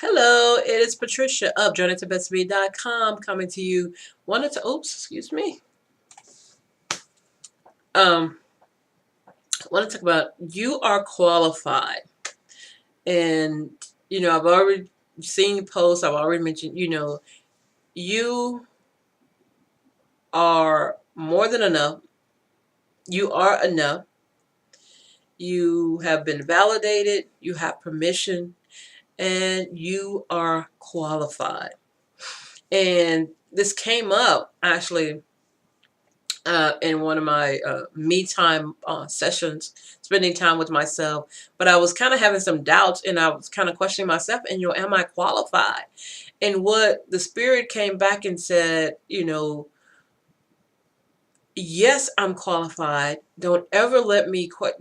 Hello, it is Patricia of JourneyToBestMe.com coming to you. Excuse me. Um, Want to talk about you are qualified, and I've already seen posts. I've already mentioned. You are more than enough. You are enough. You have been validated. You have permission, and you are qualified. And this came up actually in one of my me time sessions, spending time with myself. But I was kind of having some doubts, and I was kind of questioning myself. And am I qualified? And what the spirit came back and said, yes, I'm qualified. Don't ever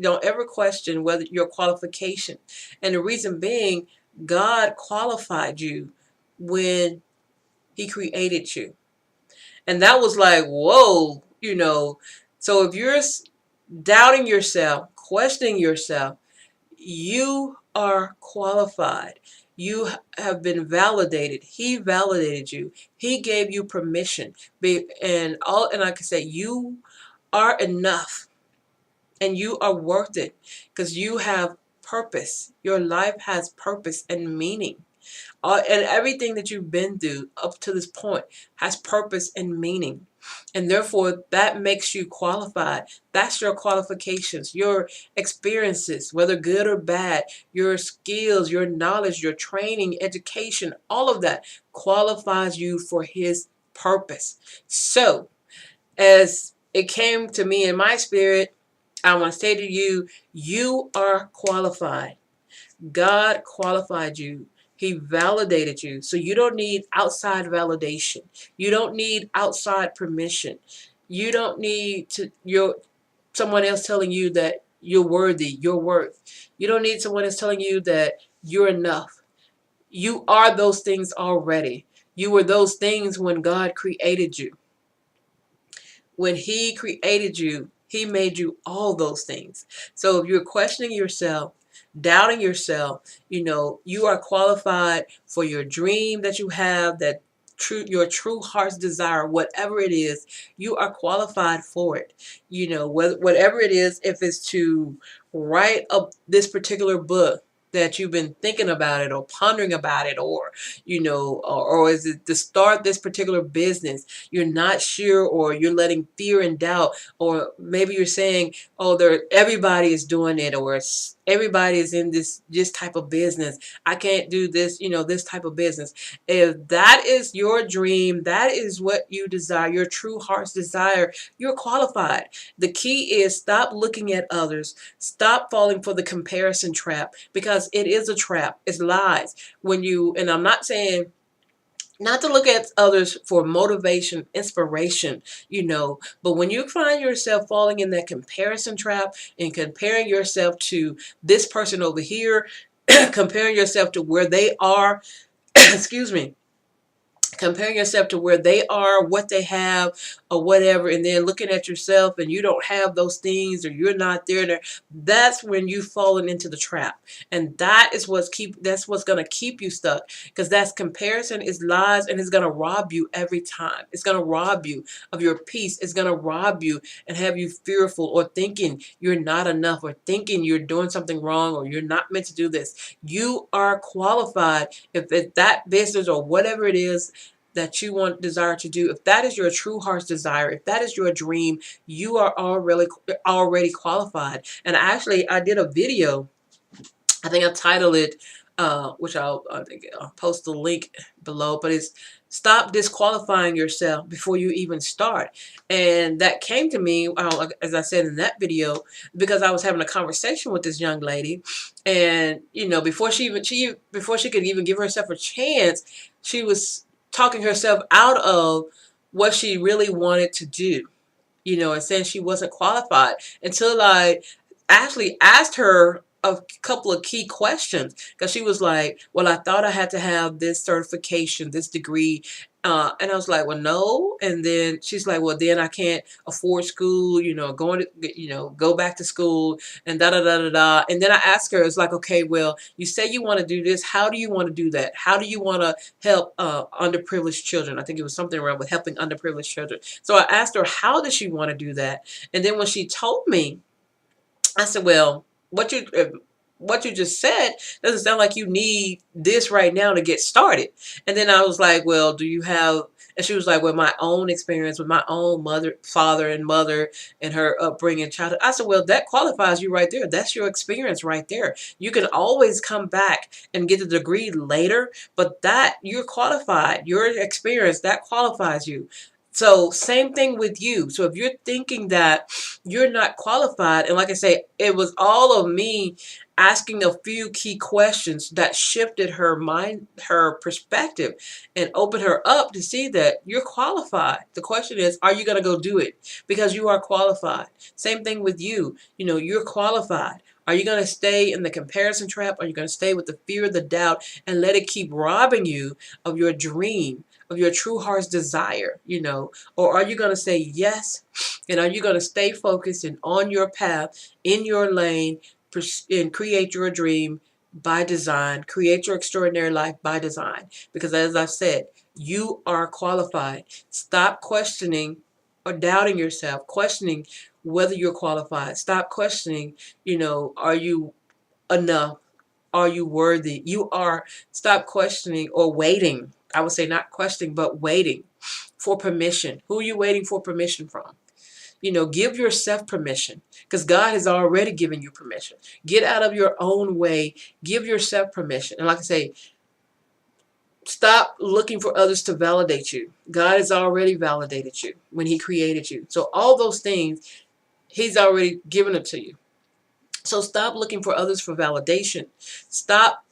don't ever question whether your qualification. And the reason being, God qualified you when He created you. And that was like, whoa. So if you're doubting yourself, questioning yourself, you are qualified. You have been validated. He validated you. He gave you permission. And like I said, you are enough, and you are worth it because you have purpose. Your life has purpose and meaning. And everything that you've been through up to this point has purpose and meaning. And therefore, that makes you qualified. That's your qualifications, your experiences, whether good or bad, your skills, your knowledge, your training, education, all of that qualifies you for His purpose. So, as it came to me in my spirit, I want to say to you, you are qualified. God qualified you. He validated you. So you don't need outside validation. You don't need outside permission. You don't need someone else telling you that you're worthy, you're worth. You don't need someone else telling you that you're enough. You are those things already. You were those things when God created you. When He created you, He made you all those things. So if you're questioning yourself, doubting yourself, you are qualified for your dream that you have, your true heart's desire, whatever it is, you are qualified for it. Whatever it is, if it's to write up this particular book that you've been thinking about it or pondering about it, or is it to start this particular business, you're not sure, or you're letting fear and doubt, or maybe you're saying, oh, everybody is doing it, or everybody is in this type of business, I can't do this, this type of business. If that is your dream, that is what you desire, your true heart's desire, you're qualified. The key is stop looking at others, stop falling for the comparison trap, because it is a trap. It's lies. And I'm not saying not to look at others for motivation, inspiration, but when you find yourself falling in that comparison trap and comparing yourself to this person over here, comparing yourself to where they are, excuse me, comparing yourself to where they are, what they have, or whatever, and then looking at yourself and you don't have those things, or you're not there, that's when you've fallen into the trap. And that's what's going to keep you stuck, because that's comparison, is lies, and it's going to rob you every time. It's going to rob you of your peace. It's going to rob you and have you fearful, or thinking you're not enough, or thinking you're doing something wrong, or you're not meant to do this. You are qualified. If it's that business or whatever it is that you desire to do, if that is your true heart's desire, if that is your dream, you are already qualified. And actually, I did a video, I think I titled it, which I think I'll post the link below, but it's stop disqualifying yourself before you even start. And that came to me, as I said in that video, because I was having a conversation with this young lady, and before she could even give herself a chance, she was talking herself out of what she really wanted to do, and saying she wasn't qualified, until I actually asked her a couple of key questions, because she was like, well, I thought I had to have this certification, this degree. And I was like, well, no. And then she's like, well, then I can't afford school, going to, go back to school and da da da da da. And then I asked her, it's like, okay, well, you say you want to do this. How do you want to do that? How do you want to help underprivileged children? I think it was something around with helping underprivileged children. So I asked her, how does she want to do that? And then when she told me, I said, well, what you just said doesn't sound like you need this right now to get started. And then I was like, well, do you have, and she was like, well, my own experience with my own father and mother and her upbringing, childhood. I said, well, that qualifies you right there. That's your experience right there. You can always come back and get the degree later, but that you're qualified. Your experience, that qualifies you. So same thing with you. So if you're thinking that you're not qualified, and like I say, it was all of me asking a few key questions that shifted her mind, her perspective, and opened her up to see that you're qualified. The question is, are you going to go do it? Because you are qualified. Same thing with you. You're qualified. Are you going to stay in the comparison trap? Are you going to stay with the fear, the doubt, and let it keep robbing you of your dream, of your true heart's desire, or are you going to say yes? And are you going to stay focused and on your path, in your lane, and create your dream by design, create your extraordinary life by design? Because as I've said, you are qualified. Stop questioning or doubting yourself, questioning whether you're qualified. Stop questioning, are you enough? Are you worthy? You are. Stop questioning or waiting. I would say not questioning, but waiting for permission. Who are you waiting for permission from? Give yourself permission, because God has already given you permission. Get out of your own way. Give yourself permission. And like I say, stop looking for others to validate you. God has already validated you when He created you. So all those things, He's already given it to you. So stop looking for others for validation. Stop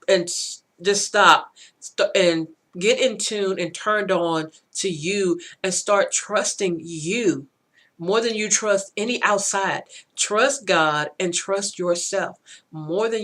and just stop and get in tune and turned on to you, and start trusting you more than you trust any outside. Trust God and trust yourself more than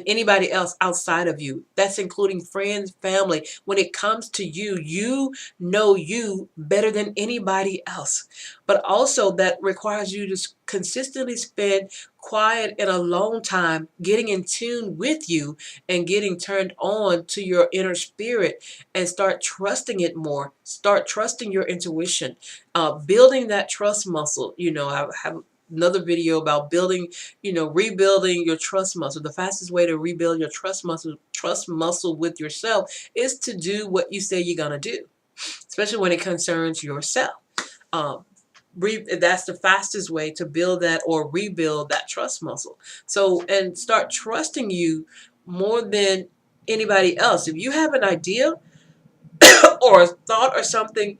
anybody else outside of you. That's including friends, family. When it comes to you, you know you better than anybody else. But also that requires you to consistently spend quiet and alone time getting in tune with you and getting turned on to your inner spirit, and start trusting it more. Start trusting your intuition, building that trust muscle. I have another video about building, rebuilding your trust muscle. The fastest way to rebuild your trust muscle with yourself is to do what you say you're going to do, especially when it concerns yourself. That's the fastest way to build that or rebuild that trust muscle. So, and start trusting you more than anybody else. If you have an idea or a thought or something,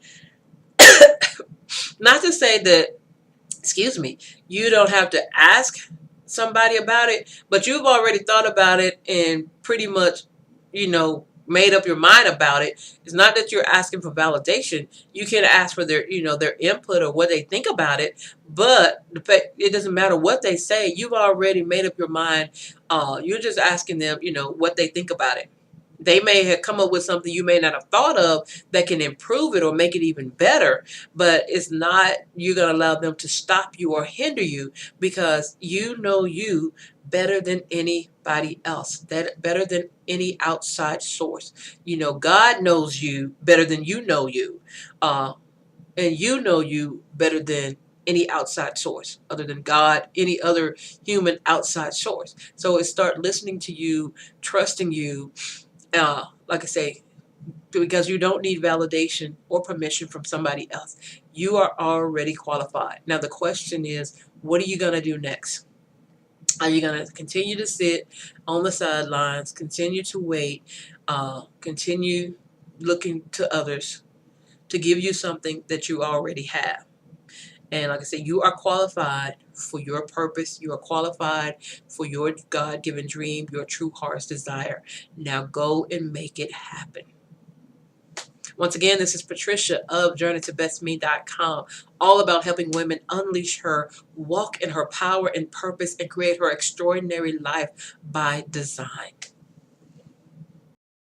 not to say that, excuse me, you don't have to ask somebody about it, but you've already thought about it and pretty much, made up your mind about it. It's not that you're asking for validation. You can ask for their, their input or what they think about it, but it doesn't matter what they say. You've already made up your mind. You're just asking them, what they think about it. They may have come up with something you may not have thought of that can improve it or make it even better, but it's not you're going to allow them to stop you or hinder you, because you know you better than anybody else, that better than any outside source. God knows you better than you know you, and you know you better than any outside source other than God, any other human outside source. So start listening to you, trusting you. Like I say, because you don't need validation or permission from somebody else. You are already qualified. Now the question is, what are you going to do next? Are you going to continue to sit on the sidelines, continue to wait, continue looking to others to give you something that you already have? And like I said, you are qualified for your purpose. You are qualified for your God-given dream, your true heart's desire. Now go and make it happen. Once again, this is Patricia of JourneyToBestMe.com, all about helping women unleash her, walk in her power and purpose, and create her extraordinary life by design.